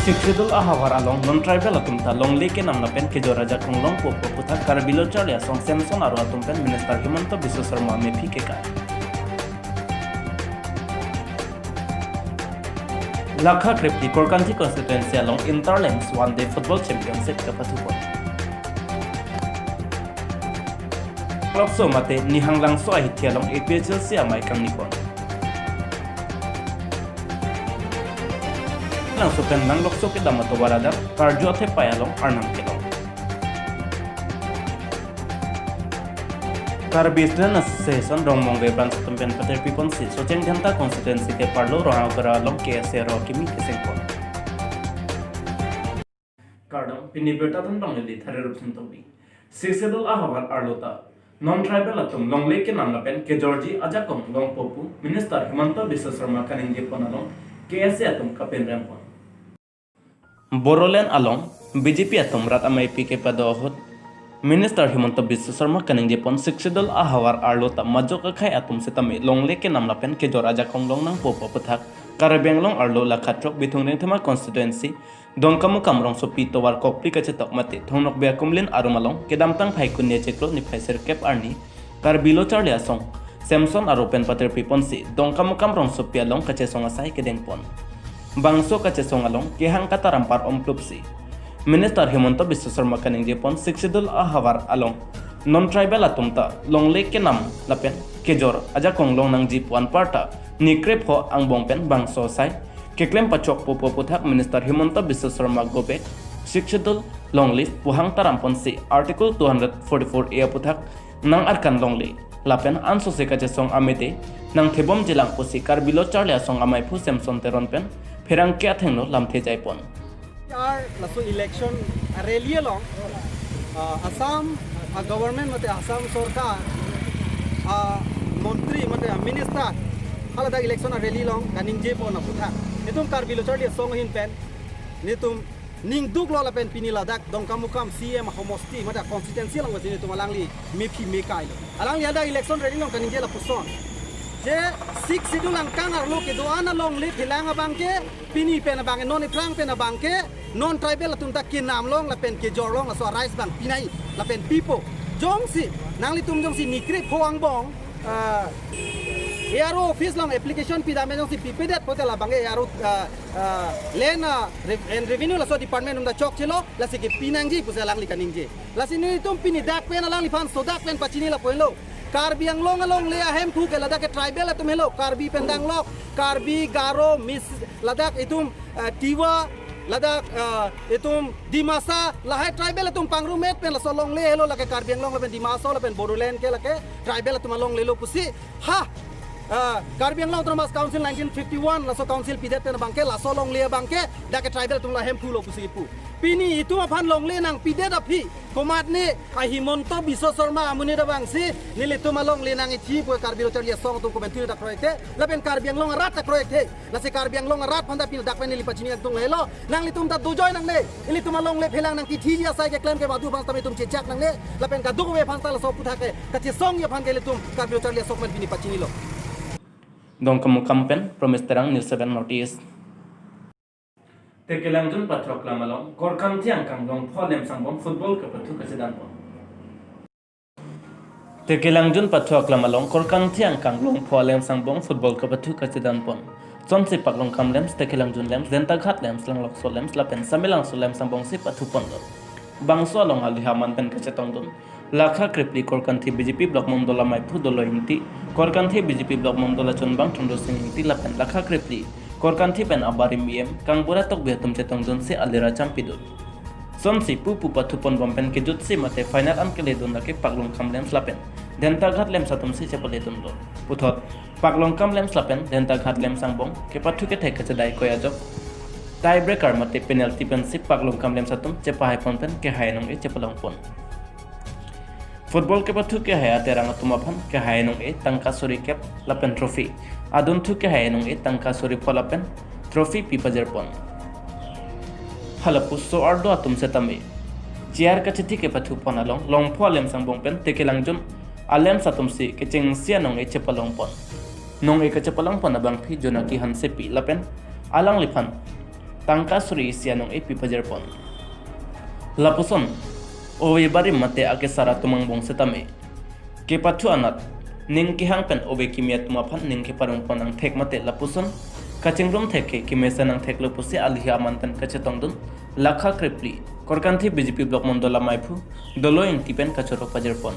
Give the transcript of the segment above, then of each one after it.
Siksidul ahawar along non-tribal atumta long leke namna pen ke joraja kong long popo putak karbilo charlia song Samson aru atumpen Minister Himanta Biswa Sarma me phi ke ka. Lakha Kripti Korkanthi constituency along Interlands one day football championship ka patupon. Klokso mate nihanglang so ahithia long APHL siamai kang nipon. Lang supen nang lokso ke damato warada karjo the payalong arnam kelong. Karbislan association rongmongge branch tumpen pater pipon si socheng janta constituency ke parlo roha kara long KSA ro kimi kesengko. Kardong pinibeta tan dong li thare rup sintobi. Siksidul ahawar arlota non-tribal atum long leke namna pen ke Georgie ajakong long popu Minister Himanta Biswa Sarma kaning jepon along KSA atum kapen rampon. Borolen along BJP atum rat amai PK padohot Minister Himanta Biswa Sarma kaning jepon Siksidul ahawar arlota majok khai atum setame long leke namna pen ke Jor ajakong long nang popo pathak karabeng long arlo lakhatrok bithungreng thema constituency dongkamu kamrong sopi towar kopli kachetok mate thongnok bea kumlin arumalong kedamtang phaikun ne cheklo ni phaiser kep arni karbilo charlia song Samson aropen pater piponsi dongkamu kamrong sopi along kachesong asai kedengpon bangso kachesong along kehang katarampar omplupsi Minister Himanta Biswa Sarma kaning jepon Siksidul ahawar along non-tribal atumta long leke nam lapen kejor ajakong long nang jipuan parta nikrep ho ang bongpen bangso sai keklem pachok popo puthak Minister Himanta Biswa Sarma gobek Siksidul long list puhang tarampon si article 244A puthak nang arkan long le lapen anso se kachesong amete nang thebom jilang pusi karbilo charlia song amai phu Samson teron pen pherang kya thengno lamthe jaipon laso election rally along Assam government mate Assam sarkar montri mate minister halada election rally long kaning je pon aputha nitum karbilo charli song hin pen nitum ning duk lo la pen pinila dak dong kamukam CM homosti mate constituency long wajini tum alangli mepi mekai alangli ada election rally long kaning je la puson je sik sidulang kanar lo ke doana long le philang abangke pini pen abangke non ikrang pen abangke non tribal atum tak kinam long la pen ke jorong la so rice bang pinai la pen pipo jong si nang litum jong si nikri phoang bong ARO office long application pidame jong si pipedat pote la bange ARO lena and revenue la so department um da chok chilo la si ke pinangji pusalang li kaningje la si ni tum pini dak pen alang li fan so dak pen pachini la poelo Karbi ang long along le ahem thu ke ladak ke tribal atum hello Karbi pendang lok Karbi Garo Mis ladak itum Tiwa ladak itum Dimasa lahai tribal atum pangrumet pen la so long le hello la ke Karbi ang long la pen Dimasa la pen Bodoland ke la ke tribal atum long le lo pusi ha Karbi ang long Thomas Council 1951 la so council pidet pen bangke la so long le bangke da ke tribal atum la hem thu lo pusi pu pini itu aphan long le nang pidet api komat ni Himanta Biswa Sarma amune da bangsi nili tu malong le nang ithi pu karbilo charlia song tu komentir da proyekte la pen Karbi ang long rat da proyekte la se Karbi ang long rat phanda pin dak pen nili pachini tung helo nang litum da dujoy nang le ili tu malong le phelang nang tithi ya sai ke claim ke badu bangsta me tum chechak nang le la pen ka duk we phangta la so putha ke ka che song ya phang ke litum karbilo charlia song men pini pachini lo dong kamu kampen promise terang News7 notice tekelang jun patrok lamalong korkan tiang kang dong pholem sangbom football ke patu kasedan pon tekelang jun patrok lamalong korkan tiang kang dong pholem sangbom football ke patu kasedan pon sonsi paklong kam lems tekelang jun lems denta khat lems lang lok so lems la pen samelang so lems sangbong si patu pon do bangso along alihaman pen kasetong don lakha kripli korkanthi BJP block mondola mai phu dolo hinti korkanthi BJP block mondola chunbang thundo sing hinti la pen lakha kripli korkanthi pen abari miem kangbura tok betum chetong don se alera champidul somsi pupu pathupon bompen ke jutsi mate final an kele don ke paklong kamlem slapen denta ghat lem satum si chepale don do puthot paklong kamlem slapen denta ghat lem sangbong ke pathu ke thek chadai koya jok tie breaker mate penalty pen si paklong kamlem satum chepahai pon pen ke hainong e chepalong pon football ke pathu ke haya terang atumapan ke hainong e tangka sori kep lapen trophy adun thu ke hainong e tangka sori pholapen trophy pipajer pon halapu so ardo atum setame chair ka chithi ke pathu pon along long pholem sangbong pen tekelang jun alem satum si ke cheng sia nong e chepalong pon nong e ka chepalong pon abang phi jonaki hanse pi lapen alang liphan tangka suri sianong AP pajarpon lapuson owe bari mate ake sara tumang bong setame ke patu anat ning ki hangpen owe kimia tumaphan ning ke parung ponang thek mate lapuson kachingrum theke kimesanang thek lopusi alhi amantan kachetong dun lakha krepli korkanthi BJP blok mondola maipu dolo intipen kachoro pajarpon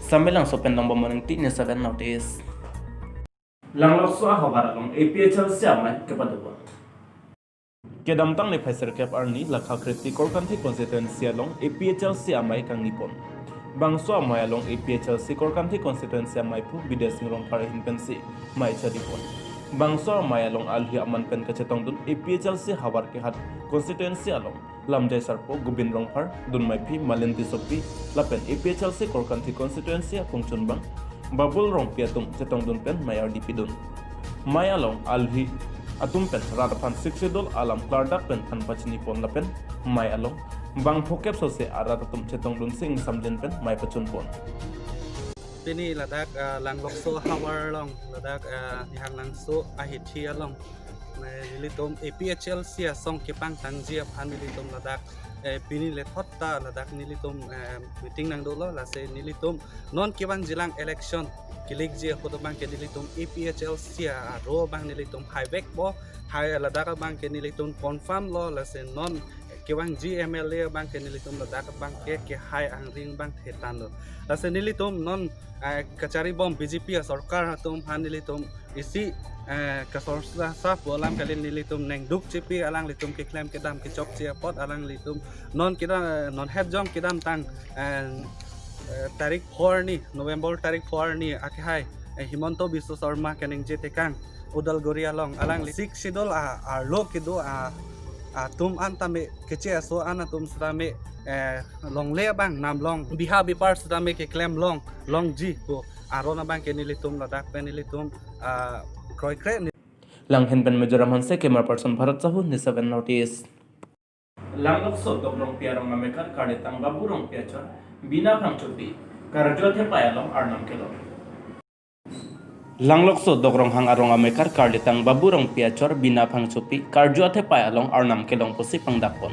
sambelang sopen nombo morning ti News7 notice langlok swa hawaralong APHL siamai kepadubon kedam tang le phaser kep arni lakha krepli korkanthi constituency along APHL siamai kang nipon bangso amai along APHL si korkanthi constituency amai pu bides ngrong par hinpensi mai charipon bangso amai along alhi aman pen kachetong dun APHL si hawar ke hat constituency along lamjai sarpo gubin rongphar dun maipi malenti sopi lapen APHL si korkanthi constituency apungchun bang babul rong piatum chetong dun pen mayar dipidun mai along alhi atum pen radaphan siksidol alam klardak pen than pachni pon lapen mai along bang phokep sose aratatum chetong dun sing samjen pen mai pachun pon Pini ladak langlok so hawar long ladak nihang lang so ahit hiya long nilitom APHL siya song kipang tangjia pan nilitom ladak pini let hotta ladak nilitom meeting nang dolo lase nilitom non kibang jilang election kilig je photo bang ke nilitom APHL siya ro bang nilitom highway bo high ladak bang ke nilitom confirm lo lase non kibang GMLA bang ke nilitom ladak bang ke high ang ring bang hetan lo lase nilitom non kachari bom BJP sarkar hatum han nilitom isi kasor sa bolam kalin nilitum neng duk cipi alang litum ke klaim kedam ke chok cia pot alang litum non kita non head jom kidam tang tarik 4 ni November tarik 4 ni akhai Himanto Biswa Sarma kaning jete kang Udalguri along alang 6 sidol arlo kido tum antame kece so anatum strame long le bang nam long biha bipar strame ke claim long ji ko arona bang ke nilitum ladak penilitum kroi kre lang hen pen mejoram hanse camera person bharat sahu News7 notice langlok so dobrong piarong amekar kade tang baburong piachor bina phangchupi karjothe payalong arnam kelo langlok so dogrong hang arong amekar kade tang baburong piachor bina phangchupi karjothe payalong arnam kelong posi pangdapon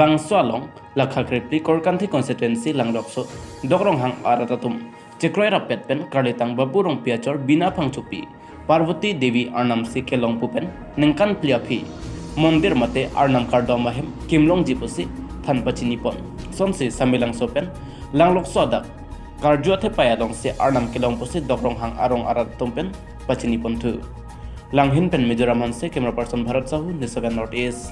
bangso along lakha krepli korkanthi constituency langlok so dogrong hang aratatum chikroi rapet pen kade tang baburong piachor bina phangchupi Parvati Devi Arnam si kelong pupen nengkan pliapi mondir mate Arnam kardo mahem kimlong jipusi than pachini pon sonsi samilang sopen langlok sodak karjuathe payalong si Arnam kelong pusi dogrong hang arong arat tumpen pachini pon tu langhin pen Mizoram hanse camera person Bharat Sahu News7 notice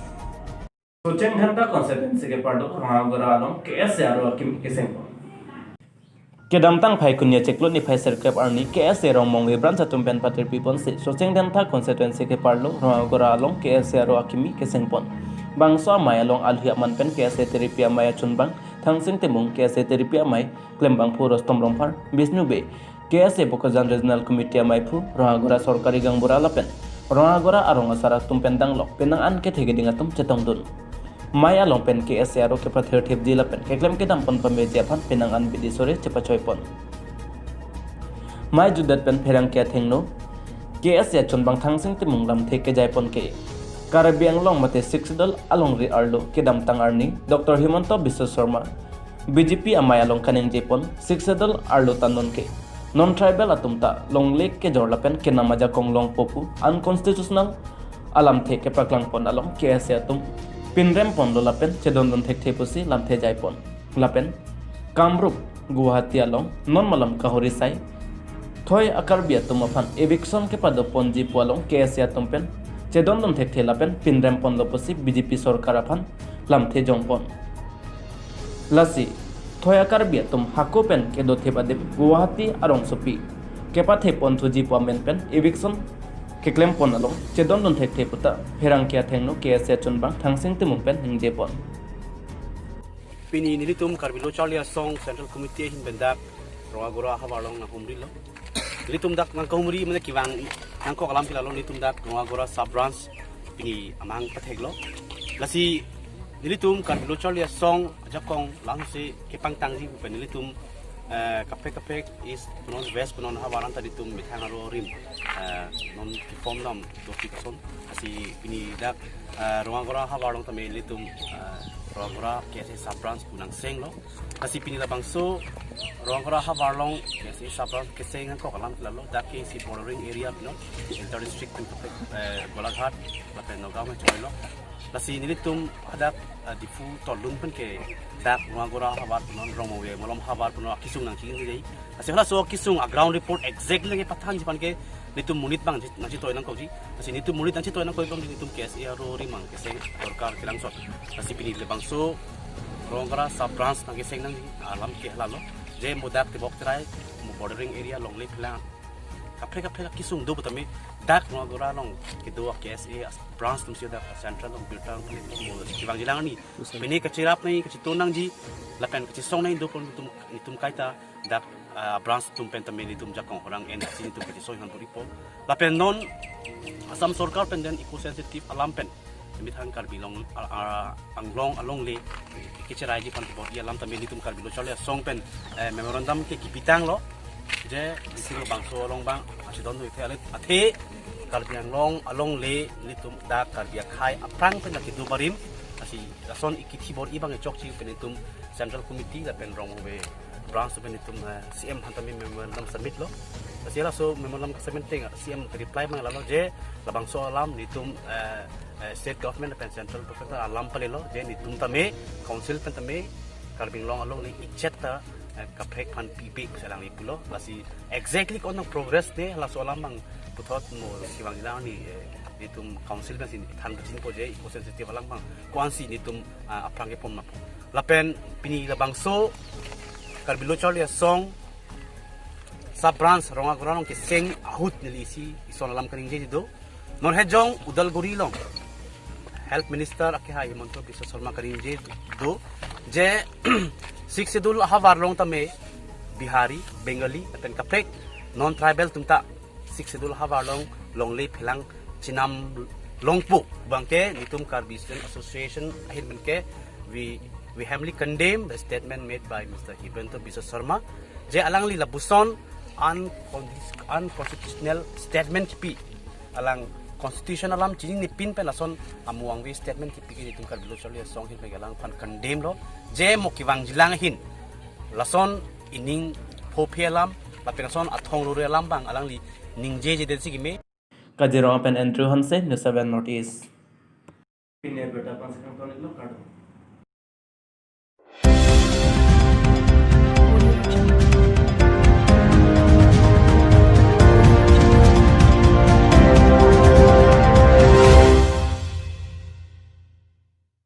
Socheng dhanda constituency ke pardo rangagora along KS aro kim keseng kedam tang phai kunya cheklo ni phai serkap arni KS rong mong lebran chatum pen patir pipon se socheng dhanda constituency ke parlo rangagora along KS aro akimi keseng pon bangso mai along alhi aman pen KS teripia maya chunbang thangsing temung KS teripia mai klembang phu rostom romphar Bisnu be KS Bokajan regional committee mai phu rangagora sorkari gangbura lapen rangagora arong asara tumpen danglok penang an ke thege dingatum chetong dun Maya long pen KS aro ke prathir thep jila pen keklem kedam pon pame japhan penang an bidi sore chepa choi pon mai judat pen pherang kya thengno KS ya chonbang thangsing te munglam theke jai pon ke karabiang long mate 6 dal along ri arlo kedam tang arni Dr Himanto Biswa Sarma BJP amaya long kaning jepon 6 dal arlo tanon ke non tribal atumta long lake ke jorla pen ke namaja kong long popu unconstitutional alam theke paklang pon along KS atum Pinrem pon lo lapen chedon don thek thepusi lamthe jai pon lapen Kamrup Guwahati along non malam kahori sai thoi akar bia tumaphan eviction ke pado ponji polong KS tumpen chedon don thek thelapen Pinrem pon lo posi BJP sarkar aphan lamthe jongpon lasi thoi akar bia tum hakopen ke do thebadem Guwahati arong sopi kepa thepon thuji pomen pen eviction ke klem pon along chedon don thek theputa pherang kya thengno KS chunbang thangsing temung pen hingje pon Pini nilitum karbilo charlia song central committee hin bendak rogagora hawalong na humrilo nilitum dak nang komuri mane kiwang nang ko kalam pilalo nilitum dak rogagora sub branch pini amang patheglo lasi nilitum karbilo charlia song jakong langse kepang tangji pen nilitum kapek is penon west penon hawaran tadi tum mitang aro rim non form dam to fikson asi pini dak ruang gora hawarong tame litum ruang gora kese sabrans punang seng lo asi pini labang so ruang gora hawarong kese sabrans keseng ko kalam lalo dak ke si bordering area no inter district tum kapek golaghat lapen nogam choy lo lasi nilitum ada difu tolun pen ke dak ruang gora hawar penon romo we molom hawar penon kisung nang ching dei asi hala so kisung a ground report exactly nge patang jipan ke nitum munit bang nang chitoy nang koji asi nitum munit nang chitoy nang koi bang nitum kes ero rimang keseng torkar kilang sot asi pini le bang so ruang gora sub branch nang keseng nang alam ke halalo je modak tibok trai mo bordering area longle plan kapre kisung do betami dak ruang gora long kedua KSA branch tum sia dak central long biltang mo kibang jilang ni bini kecirap ni kecitunang ji lapen kecisong ni do pun tum kaita dak branch tum pentame ni tum jakong orang en sini tum kecisong han ripo lapen non asam sarkar pen den eco sensitive alam pen mithan kar bilong anglong along le kecirai ji pan bo ia lam tame ni tum kar bilo chole song pen memorandum ke kipitang lo je silo bangso long bang asidon du the athe kalbiang long along le litum da kalbia khai aprang pen kitu barim asi rason ikiti bor ibang e chokchi penitum central committee la pen rong we branch penitum CM hantami memorandum submit lo asi la so memorandum submit ting CM reply mang la lo je la bangso alam litum state government pen central prefecture alam pale lo je litum tame council pen tame kalbing long along le icheta kapek pan pipi selang ni pulo lasi exactly kon progress ne la solam bang putot mo siwang ilang ni ditum council ban sin than jin po je eco sensitive lang bang kwan si ditum aprang ke pom na lapen pini la bang so karbilo chole song sa branch ronga granong ke seng ahut ni si ison alam kaning je do non hejong udal guri long health minister akhe hai monto bisa sarma kaning je do je Siksidul havar long tame Bihari, Bengali, aten kapek non tribal tumta Siksidul havar long le philang chinam longpu bangke nitum Karbisian Association ahin benke we heavily condemn the statement made by Mr. Hibranto Bisa Sharma je alang li labuson unconstitutional statement pi alang constitution alam chini ni pin pe lason amuang we statement ki piki nitum Karbilo chole song hin pe galang pan condemn lo je mokiwang jilang hin lason ining phophelam lapenason athong ru lam bang alang li ningje je den sigime Kajiro Open Andrew Hanse News 7 Notice Pinne beta pan sekang tonik lo kado